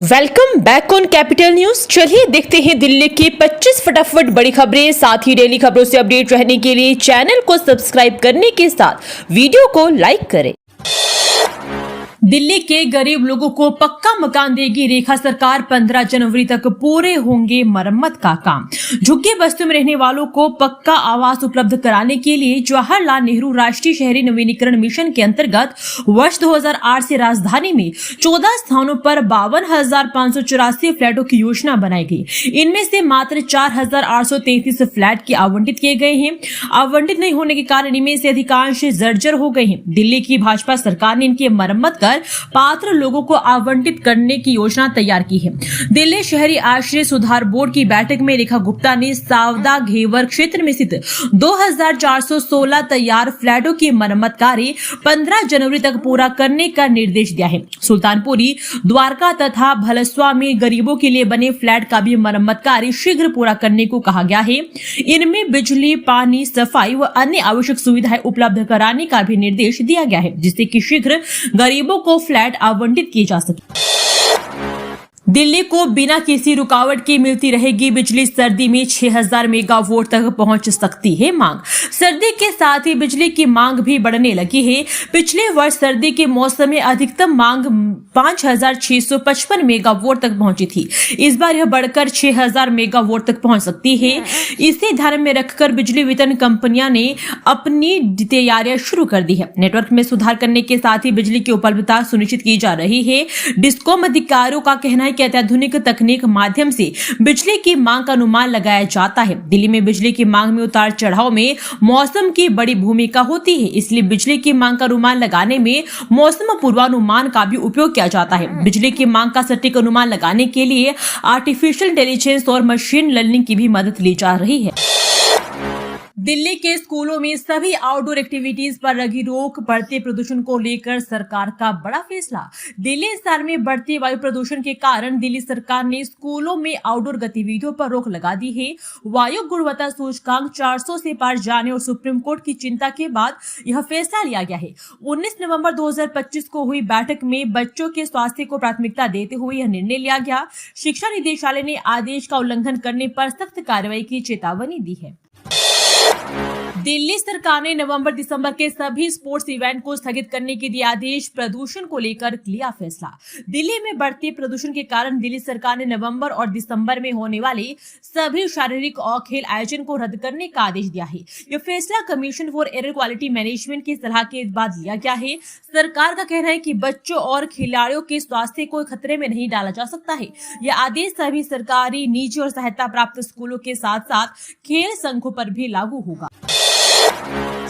Welcome back on capital news. चलिए देखते हैं दिल्ली की 25 फटाफट बड़ी खबरें। साथ ही डेली खबरों से अपडेट रहने के लिए चैनल को सब्सक्राइब करने के साथ वीडियो को लाइक करें। दिल्ली के गरीब लोगों को पक्का मकान देगी रेखा सरकार। 15 जनवरी तक पूरे होंगे मरम्मत का काम। झुग्गी बस्तियों में रहने वालों को पक्का आवास उपलब्ध कराने के लिए जवाहरलाल नेहरू राष्ट्रीय शहरी नवीनीकरण मिशन के अंतर्गत वर्ष 2008 से राजधानी में 14 स्थानों पर 52,584 फ्लैटों की योजना बनाई गई। इनमें से मात्र 4,833 फ्लैट की आवंटित किए गए हैं। आवंटित नहीं होने के कारण इनमें से अधिकांश जर्जर हो गए हैं। दिल्ली की भाजपा सरकार ने इनकी मरम्मत कर पात्र लोगों को आवंटित करने की योजना तैयार की है। दिल्ली शहरी आश्रय सुधार बोर्ड की बैठक में रेखा गुप्ता ने सावदा घेवर क्षेत्र में स्थित 2,416 तैयार फ्लैटों की मरम्मत कार्य 15 जनवरी तक पूरा करने का निर्देश दिया है। सुल्तानपुरी, द्वारका तथा भलसवा में गरीबों के लिए बने फ्लैट का भी मरम्मत कार्य शीघ्र पूरा करने को कहा गया है। इनमें बिजली, पानी, सफाई व अन्य आवश्यक सुविधाएं उपलब्ध कराने का भी निर्देश दिया गया है, जिससे कि शीघ्र गरीबों को फ्लैट आवंटित किए जा सके। दिल्ली को बिना किसी रुकावट के मिलती रहेगी बिजली। सर्दी में 6,000 मेगावाट तक पहुंच सकती है मांग। सर्दी के साथ ही बिजली की मांग भी बढ़ने लगी है। पिछले वर्ष सर्दी के मौसम में अधिकतम मांग 5,655 मेगावाट तक पहुंची थी। इस बार यह बढ़कर 6,000 मेगावाट तक पहुंच सकती है। इसे ध्यान में रखकर बिजली वितरण कंपनियां ने अपनी तैयारियां शुरू कर दी है। नेटवर्क में सुधार करने के साथ ही बिजली की उपलब्धता सुनिश्चित की जा रही है। डिस्कॉम अधिकारियों का कहना है कि अत्याधुनिक तकनीक माध्यम से बिजली की मांग का अनुमान लगाया जाता है। दिल्ली में बिजली की मांग में उतार चढ़ाव में मौसम की बड़ी भूमिका होती है, इसलिए बिजली की मांग का अनुमान लगाने में मौसम पूर्वानुमान का भी उपयोग किया जाता है। बिजली की मांग का सटीक अनुमान लगाने के लिए आर्टिफिशियल इंटेलिजेंस और मशीन लर्निंग की भी मदद ली जा रही है। दिल्ली के स्कूलों में सभी आउटडोर एक्टिविटीज पर लगी रोक। बढ़ते प्रदूषण को लेकर सरकार का बड़ा फैसला। दिल्ली शहर में बढ़ते वायु प्रदूषण के कारण दिल्ली सरकार ने स्कूलों में आउटडोर गतिविधियों पर रोक लगा दी है। वायु गुणवत्ता सूचकांक 400 से पार जाने और सुप्रीम कोर्ट की चिंता के बाद यह फैसला लिया गया है। 19 नवंबर 2025 को हुई बैठक में बच्चों के स्वास्थ्य को प्राथमिकता देते हुए यह निर्णय लिया गया। शिक्षा निदेशालय ने आदेश का उल्लंघन करने पर सख्त कार्रवाई की चेतावनी दी है। दिल्ली सरकार ने नवंबर-दिसंबर के सभी स्पोर्ट्स इवेंट को स्थगित करने के दिए आदेश। प्रदूषण को लेकर लिया फैसला। दिल्ली में बढ़ते प्रदूषण के कारण दिल्ली सरकार ने नवंबर और दिसंबर में होने वाले सभी शारीरिक और खेल आयोजन को रद्द करने का आदेश दिया है। यह फैसला commission for air quality management की सलाह के बाद लिया गया है। सरकार का कहना है कि बच्चों और खिलाड़ियों के स्वास्थ्य को खतरे में नहीं डाला जा सकता है। यह आदेश सभी सरकारी, निजी और सहायता प्राप्त स्कूलों के साथ साथ खेल संघों पर भी लागू होगा।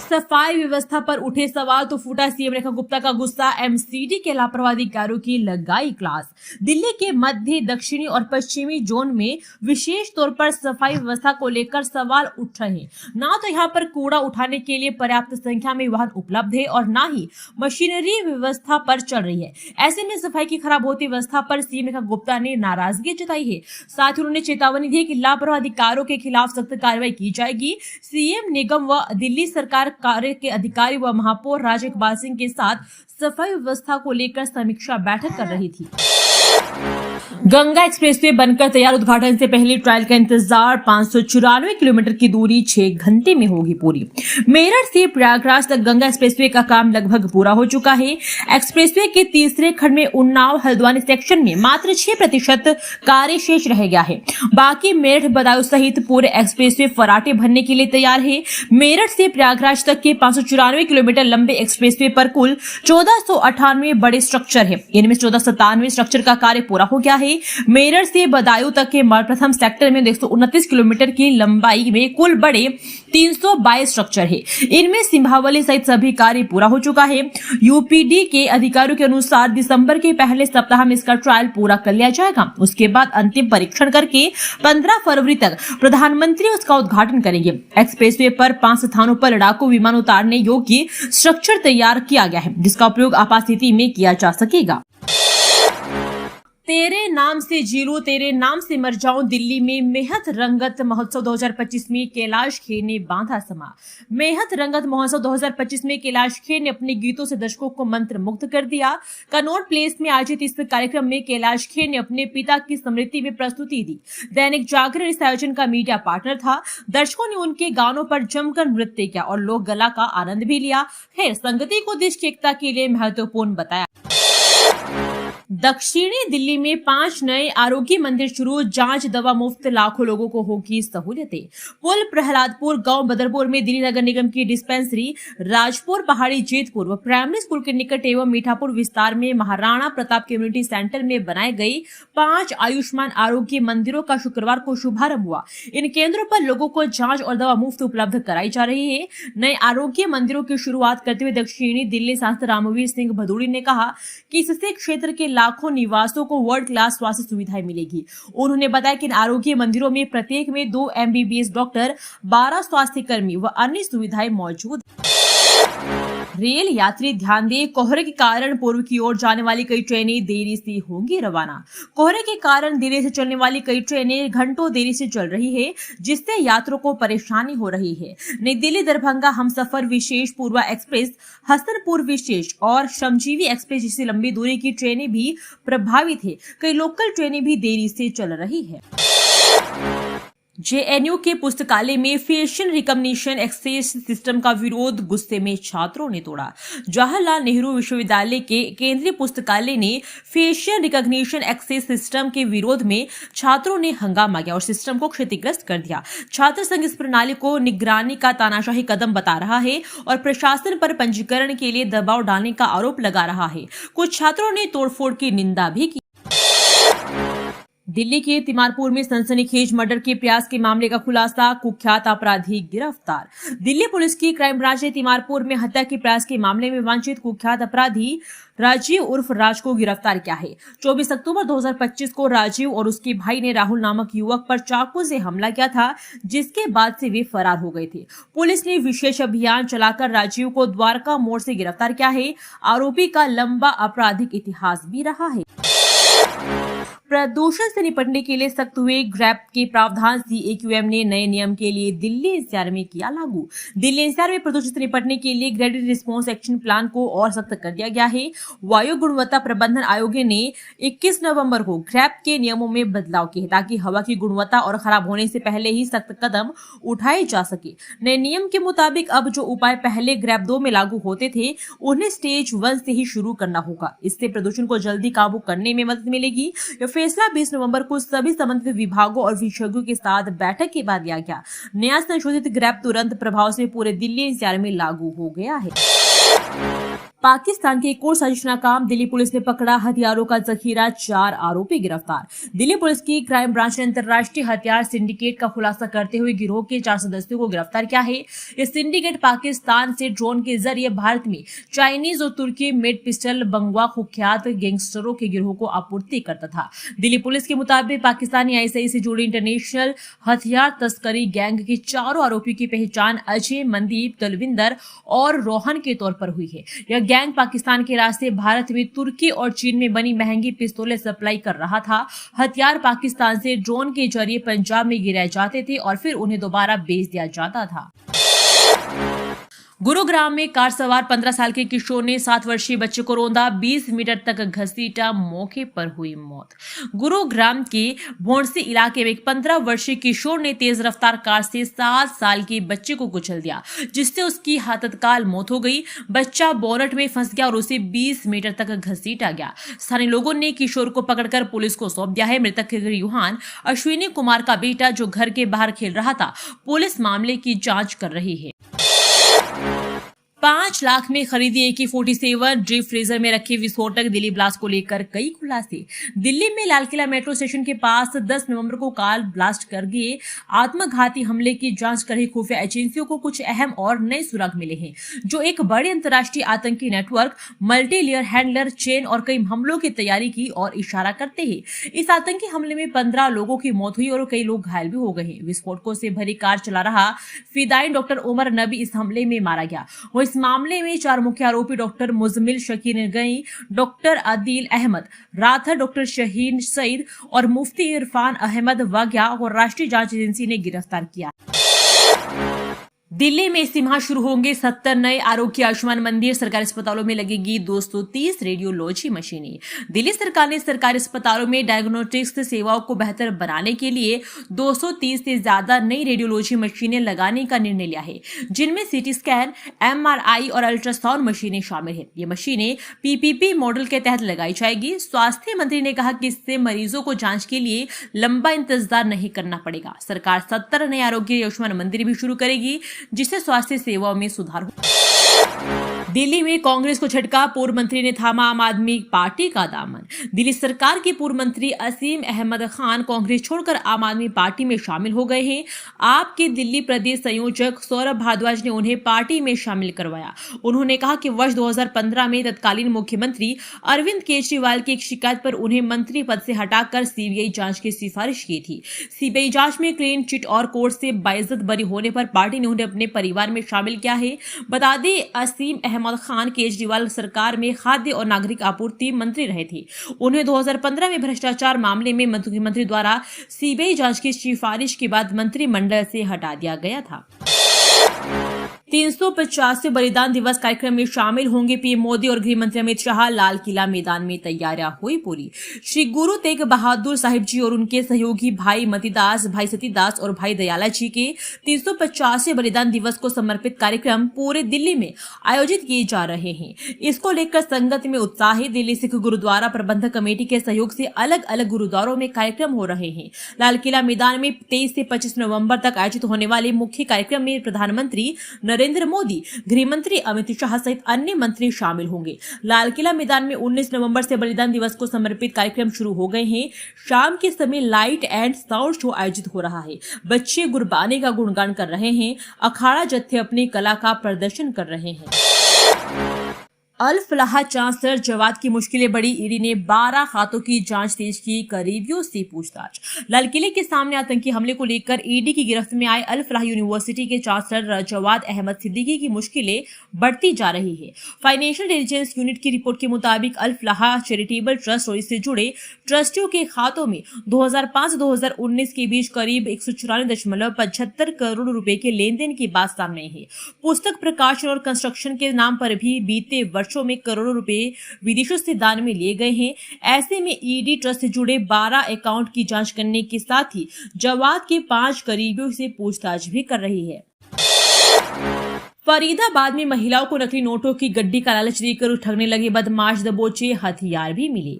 सफाई व्यवस्था पर उठे सवाल तो फूटा सीएम रेखा गुप्ता का गुस्सा। एमसीडी के लापरवाही अधिकारियों की लगाई क्लास। दिल्ली के मध्य, दक्षिणी और पश्चिमी जोन में विशेष तौर पर सफाई व्यवस्था को लेकर सवाल उठ रहे हैं। ना तो यहाँ पर कूड़ा उठाने के लिए पर्याप्त संख्या में वाहन उपलब्ध है और ना ही मशीनरी व्यवस्था पर चल रही है। ऐसे में सफाई की खराब होती व्यवस्था पर सीएम रेखा गुप्ता ने नाराजगी जताई है। साथ ही उन्होंने चेतावनी दी कि लापरवाही अधिकारियों के खिलाफ सख्त कार्रवाई की जाएगी। सीएम, निगम व दिल्ली सरकार कार्य के अधिकारी व महापौर राज इकबाल सिंह के साथ सफाई व्यवस्था को लेकर समीक्षा बैठक कर रही थी। गंगा एक्सप्रेसवे बनकर तैयार। उद्घाटन से पहले ट्रायल का इंतजार। 594 किलोमीटर की दूरी 6 घंटे में होगी पूरी। मेरठ से प्रयागराज तक गंगा एक्सप्रेसवे का काम लगभग पूरा हो चुका है। एक्सप्रेसवे के तीसरे खंड में उन्नाव हल्द्वानी सेक्शन में मात्र 6% कार्य शेष रह गया है। बाकी मेरठ, बदायूं सहित पूरे एक्सप्रेसवे फराटे भरने के लिए तैयार है। मेरठ से प्रयागराज तक के 594 किलोमीटर लंबे एक्सप्रेसवे पर कुल 1498 बड़े स्ट्रक्चर है। इनमें 1497 स्ट्रक्चर का कार्य पूरा हो गया है। मेरठ से बदायूं तक के प्रथम सेक्टर में 129 किलोमीटर की लंबाई में कुल बड़े 322 स्ट्रक्चर है। इनमें सिंभावली सहित सभी कार्य पूरा हो चुका है। यूपीडी के अधिकारियों के अनुसार दिसंबर के पहले सप्ताह में इसका ट्रायल पूरा कर लिया जाएगा। उसके बाद अंतिम परीक्षण करके 15 फरवरी तक प्रधानमंत्री उसका उद्घाटन करेंगे। एक्सप्रेसवे पर 5 स्थानों पर लड़ाकू विमान उतारने योग्य स्ट्रक्चर तैयार किया गया है, जिसका उपयोग आपात स्थिति में किया जा सकेगा। तेरे नाम से जी लूं, तेरे नाम से मर जाऊं। दिल्ली में मेहत रंगत महोत्सव 2025 में कैलाश खेर ने बांधा समा। मेहत रंगत महोत्सव 2025 में कैलाश खेर ने अपने गीतों से दर्शकों को मंत्र मुग्ध कर दिया। कनॉट प्लेस में आयोजित इस कार्यक्रम में कैलाश खेर ने अपने पिता की स्मृति में प्रस्तुति दी। दैनिक जागरण इस आयोजन का मीडिया पार्टनर था। दर्शकों ने उनके गानों पर जमकर नृत्य किया और लोक गला का आनंद भी लिया। खेर संगति को देश की एकता के लिए महत्वपूर्ण बताया। दक्षिणी दिल्ली में 5 नए आरोग्य मंदिर शुरू, जांच दवा मुफ्त, लाखों लोगों को होगी सहूलियतें। पुल प्रहलादपुर गांव बदरपुर में दिल्ली नगर निगम की डिस्पेंसरी, राजपुर पहाड़ी जेतपुर व प्राइमरी स्कूल के निकट एवं मीठापुर विस्तार में महाराणा प्रताप कम्युनिटी सेंटर में बनाए गई 5 आयुष्मान आरोग्य मंदिरों का शुक्रवार को शुभारंभ हुआ। इन केंद्रों पर लोगों को जांच और दवा मुफ्त उपलब्ध कराई जा रही है। नए आरोग्य मंदिरों की शुरुआत करते हुए दक्षिणी दिल्ली सांसद रामवीर सिंह भदौड़ी ने कहा कि इससे क्षेत्र के लाखों निवासियों को वर्ल्ड क्लास स्वास्थ्य सुविधाएं मिलेगी। उन्होंने बताया कि इन आरोग्य मंदिरों में प्रत्येक में 2 MBBS डॉक्टर, 12 स्वास्थ्य कर्मी व अन्य सुविधाएं मौजूद। रेल यात्री ध्यान दें, कोहरे के कारण पूर्व की ओर जाने वाली कई ट्रेनें देरी से होंगी रवाना। कोहरे के कारण दिल्ली से चलने वाली कई ट्रेनें घंटों देरी से चल रही है, जिससे यात्रियों को परेशानी हो रही है। नई दिल्ली दरभंगा हमसफर विशेष, पूर्वा एक्सप्रेस, हसनपुर विशेष और श्रमजीवी एक्सप्रेस जैसी लंबी दूरी की ट्रेनें भी प्रभावित है। कई लोकल ट्रेनें भी देरी से चल रही है। JNU के पुस्तकालय में फेशियल रिकॉग्निशन एक्सेस सिस्टम का विरोध, गुस्से में छात्रों ने तोड़ा। जवाहरलाल नेहरू विश्वविद्यालय के केंद्रीय पुस्तकालय ने फेशियल रिकॉग्निशन एक्सेस सिस्टम के विरोध में छात्रों ने हंगामा किया और सिस्टम को क्षतिग्रस्त कर दिया। छात्र संघ इस प्रणाली को निगरानी का तानाशाही कदम बता रहा है और प्रशासन पर पंजीकरण के लिए दबाव डालने का आरोप लगा रहा है। कुछ छात्रों ने तोड़फोड़ की निंदा भी की। दिल्ली के तिमारपुर में सनसनीखेज मर्डर के प्रयास के मामले का खुलासा, कुख्यात अपराधी गिरफ्तार। दिल्ली पुलिस की क्राइम ब्रांच ने तिमारपुर में हत्या के प्रयास के मामले में वांछित कुख्यात अपराधी राजीव उर्फ राज को गिरफ्तार किया है। 24 अक्टूबर 2025 को राजीव और उसके भाई ने राहुल नामक युवक पर चाकू से हमला किया था, जिसके बाद से वे फरार हो गए थे। पुलिस ने विशेष अभियान चलाकर राजीव को द्वारका मोड़ से गिरफ्तार किया है। आरोपी का लंबा आपराधिक इतिहास भी रहा है। प्रदूषण से निपटने के लिए सख्त हुए ग्रैब के प्रावधान, CAQM ने नए नियम के लिए दिल्ली NCR में किया लागू। दिल्ली NCR में प्रदूषण से निपटने के लिए ग्रेडेड रिस्पांस एक्शन प्लान को और सख्त कर दिया गया है। वायु गुणवत्ता प्रबंधन आयोग ने 21 नवंबर को ग्रैब के नियमों में बदलाव किए ताकि हवा की गुणवत्ता और खराब होने से पहले ही सख्त कदम उठाए जा सके। नए नियम के मुताबिक अब जो उपाय पहले ग्रैब 2 में लागू होते थे, उन्हें स्टेज 1 से ही शुरू करना होगा। इससे प्रदूषण को जल्दी काबू करने में मदद मिलेगी। फैसला 20 नवंबर को सभी संबंधित विभागों और विशेषज्ञों के साथ बैठक के बाद लिया गया। नया संशोधित ग्रैब तुरंत प्रभाव से पूरे दिल्ली NCR में लागू हो गया है। पाकिस्तान के एक और साजिश नाकाम, दिल्ली पुलिस ने पकड़ा हथियारों का जखीरा, 4 आरोपी गिरफ्तार। दिल्ली पुलिस की क्राइम ब्रांच ने अंतर्राष्ट्रीय हथियार सिंडिकेट का खुलासा करते हुए गिरोह के 4 सदस्यों को गिरफ्तार किया है। यह सिंडिकेट पाकिस्तान से ड्रोन के जरिए भारत में चाइनीज और तुर्की मेड पिस्टल बंगवा कुख्यात गैंगस्टरों के गिरोह को आपूर्ति करता था। दिल्ली पुलिस के मुताबिक पाकिस्तानी ISI से जुड़ी इंटरनेशनल हथियार तस्करी गैंग के 4 आरोपियों की पहचान अजय, मनदीप, दलविंदर और रोहन के तौर पर हुई है। यह गैंग पाकिस्तान के रास्ते भारत में तुर्की और चीन में बनी महंगी पिस्तौलें सप्लाई कर रहा था। हथियार पाकिस्तान से ड्रोन के जरिए पंजाब में गिराए जाते थे और फिर उन्हें दोबारा बेच दिया जाता था। गुरुग्राम में कार सवार 15 साल के किशोर ने 7 वर्षीय बच्चे को रौंदा, 20 मीटर तक घसीटा, मौके पर हुई मौत। गुरुग्राम के भोंडसी इलाके में एक 15 वर्षीय किशोर ने तेज रफ्तार कार से 7 साल के बच्चे को कुचल दिया, जिससे उसकी तत्काल मौत हो गई। बच्चा बोनट में फंस गया और उसे 20 मीटर तक घसीटा गया। स्थानीय लोगों ने किशोर को पकड़कर पुलिस को सौंप दिया है। मृतक युहान अश्विनी कुमार का बेटा, जो घर के बाहर खेल रहा था। पुलिस मामले की जांच कर रही है। 5 लाख में खरीदी AK-47 डीप फ्रीजर में रखे विस्फोटक, दिल्ली ब्लास्ट को लेकर कई खुलासे। दिल्ली में लाल किला मेट्रो स्टेशन के पास 10 नवंबर को कार ब्लास्ट कर गए आत्मघाती हमले की जांच कर रही खुफिया एजेंसियों को कुछ अहम और नए सुराग मिले हैं, जो एक बड़े अंतर्राष्ट्रीय आतंकी network, multi layer handler chain और कई हमलों की तैयारी की और इशारा करते हैं। इस आतंकी हमले में 15 लोगों की मौत हुई और कई लोग घायल भी हो गए हैं। विस्फोटकों से भरी कार चला रहा फिदाइन डॉक्टर उमर नबी इस हमले में मारा गया। वहीं इस मामले में 4 मुख्य आरोपी डॉक्टर मुजमिल शकीर गई, डॉक्टर आदिल अहमद राथर, डॉक्टर शहीन सईद और मुफ्ती इरफान अहमद वाग्या को राष्ट्रीय जांच एजेंसी ने गिरफ्तार किया। दिल्ली में इसी माह शुरू होंगे 70 नए आरोग्य आयुष्मान मंदिर। सरकारी अस्पतालों में लगेगी 230 रेडियोलॉजी मशीनें। दिल्ली सरकार ने सरकारी अस्पतालों में डायग्नोस्टिक्स सेवाओं को बेहतर बनाने के लिए 230 से ज्यादा नई रेडियोलॉजी मशीनें लगाने का निर्णय लिया है, जिनमें सीटी स्कैन, एमआरआई और अल्ट्रासाउंड मशीनें शामिल हैं। ये मशीनें पीपीपी मॉडल के तहत लगाई जाएगी। स्वास्थ्य मंत्री ने कहा कि इससे मरीजों को जांच के लिए लंबा इंतजार नहीं करना पड़ेगा। सरकार 70 नए आरोग्य आयुष्मान मंदिर भी शुरू करेगी, जिससे स्वास्थ्य सेवाओं में सुधार हो। दिल्ली में कांग्रेस को झटका, पूर्व मंत्री ने थामा आम आदमी पार्टी का दामन। दिल्ली सरकार के पूर्व मंत्री असीम अहमद खान कांग्रेस छोड़कर आम आदमी पार्टी में शामिल हो गए हैं। आप के दिल्ली प्रदेश संयोजक सौरभ भारद्वाज ने उन्हें पार्टी में शामिल करवाया। उन्होंने कहा कि वर्ष 2015 में तत्कालीन मुख्यमंत्री अरविंद केजरीवाल की एक शिकायत पर उन्हें मंत्री पद से हटाकर सीबीआई जांच की सिफारिश की थी। सीबीआई जांच में क्लीन चिट और कोर्ट से बाइज्जत बरी होने पर पार्टी ने उन्हें अपने परिवार में शामिल किया है। बता दें, असीम अहमद खान केजरीवाल सरकार में खाद्य और नागरिक आपूर्ति मंत्री रहे थे। उन्हें 2015 में भ्रष्टाचार मामले में मुख्यमंत्री द्वारा सीबीआई जांच की सिफारिश के बाद मंत्रिमंडल से हटा दिया गया था। 350वें बलिदान दिवस कार्यक्रम में शामिल होंगे पीएम मोदी और गृह मंत्री अमित शाह। लाल किला मैदान में तैयारियां हुई पूरी। श्री गुरु तेग बहादुर साहिब जी और उनके सहयोगी भाई मतीदास, भाई सतीदास और भाई दयाला जी के 350वें बलिदान दिवस को समर्पित कार्यक्रम पूरे दिल्ली में आयोजित किए जा रहे हैं। इसको लेकर संगत में उत्साह है। दिल्ली सिख गुरुद्वारा प्रबंधक कमेटी के सहयोग से अलग अलग गुरुद्वारों में कार्यक्रम हो रहे हैं। लाल किला मैदान में 23 से 25 नवंबर तक आयोजित होने वाले मुख्य कार्यक्रम में प्रधानमंत्री नरेंद्र मोदी, गृह मंत्री अमित शाह सहित अन्य मंत्री शामिल होंगे। लाल किला मैदान में 19 नवंबर से बलिदान दिवस को समर्पित कार्यक्रम शुरू हो गए हैं। शाम के समय लाइट एंड साउंड शो आयोजित हो रहा है। बच्चे गुरबानी का गुणगान कर रहे हैं। अखाड़ा जत्थे अपनी कला का प्रदर्शन कर रहे हैं। अल फलाह चांसलर जवाद की मुश्किलें बढ़ी। ईडी ने 12 खातों की जांच तेज की, करीबियों से पूछताछ। लाल किले के सामने आतंकी हमले को लेकर ईडी की गिरफ्त में आए अल फलाह यूनिवर्सिटी के चांसलर जवाद अहमद सिद्दीकी की मुश्किलें बढ़ती जा रही है। फाइनेंशियल इंटेलिजेंस यूनिट की रिपोर्ट के मुताबिक अल फलाह चैरिटेबल ट्रस्ट और इससे जुड़े ट्रस्टियों के खातों में 2005 से 2019 के बीच करीब 194.75 करोड़ रुपए के लेन देन की बात सामने आई है। पुस्तक प्रकाशन और कंस्ट्रक्शन के नाम पर भी बीते वर्षों में करोड़ों रुपए विदेशों से दान में लिए गए हैं। ऐसे में ईडी ट्रस्ट से जुड़े 12 अकाउंट की जांच करने के साथ ही जवाद के 5 करीबियों से पूछताछ भी कर रही है। फरीदाबाद में महिलाओं को नकली नोटों की गड्डी का लालच देकर ठगने लगे बदमाश दबोचे, हथियार भी मिले।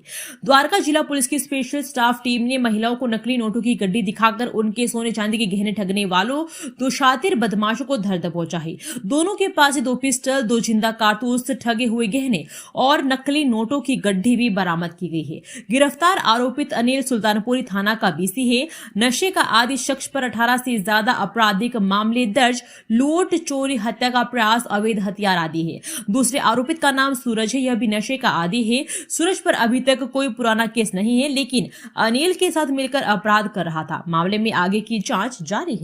द्वारका जिला पुलिस की स्पेशल स्टाफ टीम ने महिलाओं को नकली नोटों की गड्डी दिखाकर उनके सोने चांदी के गहने ठगने वालों 2 शातिर बदमाशों को धर दबोचा है। दोनों के पास 2 पिस्टल, 2 जिंदा कारतूस, ठगे हुए गहने और नकली नोटों की गड्डी भी बरामद की गई है। गिरफ्तार आरोपित अनिल सुल्तानपुरी थाना का बीसी है। नशे का आदि शख्स पर 18 से ज्यादा आपराधिक मामले दर्ज, लूट, चोरी, हत्या प्रयास, अवैध हथियार आदि है। दूसरे आरोपित का नाम सूरज है। यह भी नशे का आदी है। सूरज पर अभी तक कोई पुराना केस नहीं है, लेकिन अनिल के साथ मिलकर अपराध कर रहा था। मामले में आगे की जांच जारी है।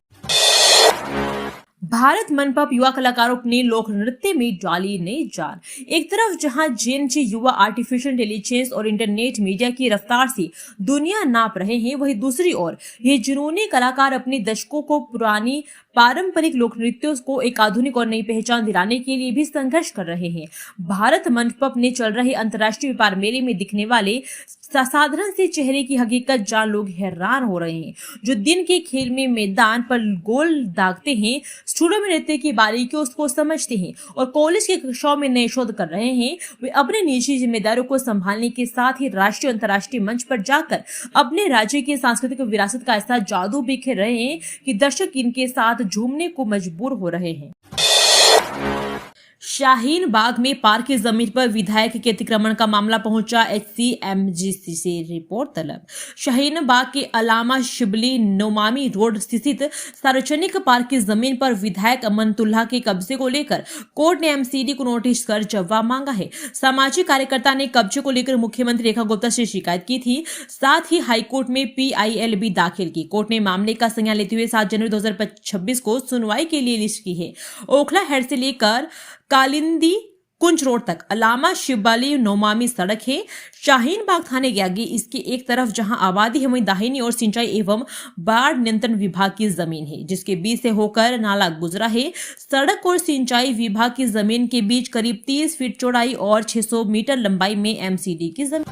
भारत मंडप युवा कलाकारों ने लोक नृत्य में डाली नई जान। एक तरफ जहां जेनजी युवा आर्टिफिशियल इंटेलिजेंस और इंटरनेट मीडिया की रफ्तार से दुनिया नाप रहे हैं, वहीं दूसरी ओर ये जुनूनी कलाकार अपने दशकों को पुरानी पारंपरिक लोक नृत्यों को एक आधुनिक और नई पहचान दिलाने के लिए भी संघर्ष कर रहे हैं। भारत मंडप ने चल रहे अंतर्राष्ट्रीय व्यापार मेले में दिखने वाले साधारण से चेहरे की हकीकत जान लोग हैरान हो रहे हैं। जो दिन के खेल में मैदान पर गोल दागते हैं, स्टूडियो में नृत्य की बारीकियों उसको समझते हैं और कॉलेज की कक्षाओं में नए शोध कर रहे हैं, वे अपने निजी जिम्मेदारियों को संभालने के साथ ही राष्ट्रीय और अंतर्राष्ट्रीय मंच पर जाकर अपने राज्य की सांस्कृतिक विरासत का ऐसा जादू बिखेर रहे हैं कि दर्शक इनके साथ झूमने को मजबूर हो रहे हैं। शाहीन बाग में पार्क की जमीन पर विधायक के अतिक्रमण का मामला पहुंचा HCMGC से रिपोर्ट तलब। शाहीन बाग के अलामा शिबली नोमामी रोड स्थित सार्वजनिक पार्क की जमीन पर विधायक अमनतुल्लाह के कब्जे को लेकर कोर्ट ने MCD को नोटिस कर जवाब मांगा है। सामाजिक कार्यकर्ता ने कब्जे को लेकर मुख्यमंत्री रेखा गुप्ता से शिकायत की थी, साथ ही हाईकोर्ट में PIL भी दाखिल की। कोर्ट ने मामले का संज्ञान लेते हुए 7 जनवरी 2026 को सुनवाई के लिए लिस्ट की है। ओखला हेड से लेकर कालिंदी कुंज रोड तक अलामा शिवाली नौमामी सड़क है। शाहीन बाग थाने के आगे इसकी एक तरफ जहां आबादी है, वहीं दाहिनी ओर सिंचाई एवं बाढ़ नियंत्रण विभाग की जमीन है, जिसके बीच से होकर नाला गुजरा है। सड़क और सिंचाई विभाग की जमीन के बीच करीब 30 फीट चौड़ाई और 600 मीटर लंबाई में एमसीडी की जमीन।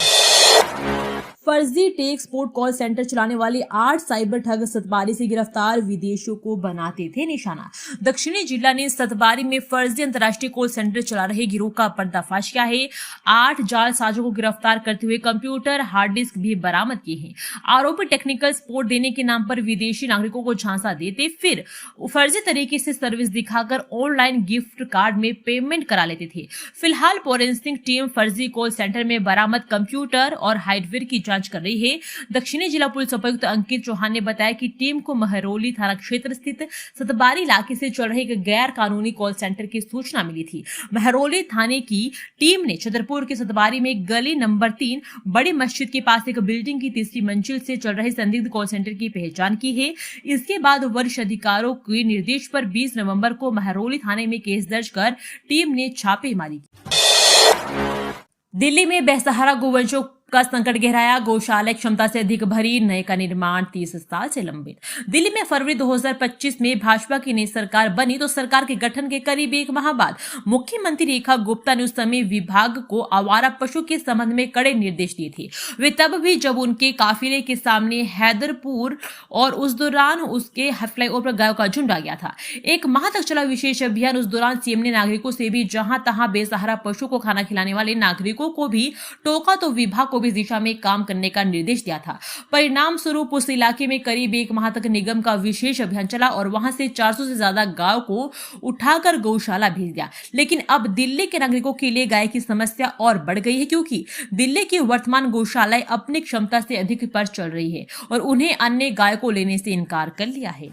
फर्जी टेक स्पोर्ट कॉल सेंटर चलाने वाले 8 साइबर ठग सतबारी से गिरफ्तार विदेशियों को बनाते थे निशाना। दक्षिणी जिला ने सतबारी में फर्जी अंतर्राष्ट्रीय कॉल सेंटर चला रहे गिरोह का पर्दाफाश किया है। 8 जालसाजों को गिरफ्तार करते हुए कंप्यूटर, हार्ड डिस्क भी बरामद किए हैं। आरोपी टेक्निकल सपोर्ट देने के नाम पर विदेशी नागरिकों को झांसा देते, फिर फर्जी तरीके से सर्विस दिखाकर ऑनलाइन गिफ्ट कार्ड में पेमेंट करा लेते थे। फिलहाल फोरेंसिक टीम फर्जी कॉल सेंटर में बरामद कंप्यूटर और हार्डवेयर की जांच कर रही है। दक्षिणी जिला पुलिस उपायुक्त अंकित चौहान ने बताया कि टीम को महरौली थाना क्षेत्र स्थित सतबारी इलाके से चल रहे एक गैर कानूनी कॉल सेंटर की सूचना मिली थी। महरौली थाने की टीम ने छतरपुर के सतबारी में गली नंबर 3 बड़ी मस्जिद के पास एक बिल्डिंग की तीसरी मंजिल से चल रहे संदिग्ध कॉल सेंटर की पहचान की है। इसके बाद वरिष्ठ अधिकारियों के निर्देश पर 20 नवंबर को महरौली थाने में केस दर्ज कर टीम ने छापेमारी की। दिल्ली में बेसहारा गोवंशों का संकट गहराया। गौशाला क्षमता से अधिक भरी, नए का निर्माण 30 साल से लंबित। दिल्ली में फरवरी 2025 में भाजपा की नई सरकार बनी तो सरकार के गठन के करीब 1 माह बाद मुख्यमंत्री रेखा गुप्ता ने उस समय विभाग को आवारा पशु के संबंध में कड़े निर्देश दिए थे। वे तब भी जब उनके काफिले के सामने हैदरपुर और उस दौरान उसके फ्लाईओवर पर गायों का झुंड आ गया था। 1 माह तक चला विशेष अभियान। उस दौरान सीएम ने नागरिकों से भी जहां तहां बेसहारा पशु को खाना खिलाने वाले नागरिकों को भी टोका तो विभाग को भी इस दिशा में काम करने का निर्देश दिया था। परिणाम स्वरूप उस इलाके में करीब 1 माह तक निगम का विशेष अभियान चला और वहां से 400 से ज्यादा गायों को उठाकर गौशाला भेज दिया। लेकिन अब दिल्ली के नागरिकों के लिए गाय की समस्या और बढ़ गई है, क्योंकि दिल्ली की वर्तमान गौशालाएं अपनी क्षमता से अधिक पर चल रही है और उन्हें अन्य गाय को लेने से इनकार कर लिया है।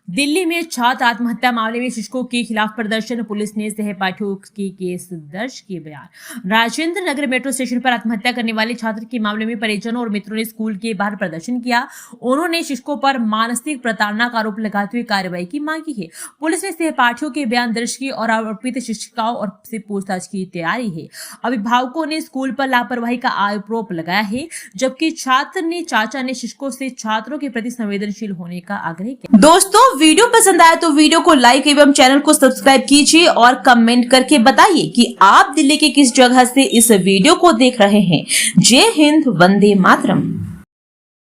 दिल्ली में छात्र आत्महत्या मामले में शिक्षकों के खिलाफ प्रदर्शन, पुलिस ने सहपाठियों के केस दर्ज किए बयान। राजेंद्र नगर मेट्रो स्टेशन पर आत्महत्या करने वाले छात्र के मामले में परिजनों और मित्रों ने स्कूल के बाहर प्रदर्शन किया। उन्होंने शिक्षकों पर मानसिक प्रताड़ना का आरोप लगाते हुए कार्रवाई की मांग की है। पुलिस ने सहपाठियों के बयान दर्ज किए और आरोपित शिक्षिकाओं और से पूछताछ की तैयारी है। अभिभावकों ने स्कूल पर लापरवाही का आरोप लगाया है, जबकि छात्र ने चाचा ने शिक्षकों से छात्रों के प्रति संवेदनशील होने का आग्रह किया। दोस्तों, वीडियो पसंद आया तो वीडियो को लाइक एवं चैनल को सब्सक्राइब कीजिए और कमेंट करके बताइए कि आप दिल्ली के किस जगह से इस वीडियो को देख रहे हैं। जय हिंद, वंदे मातरम।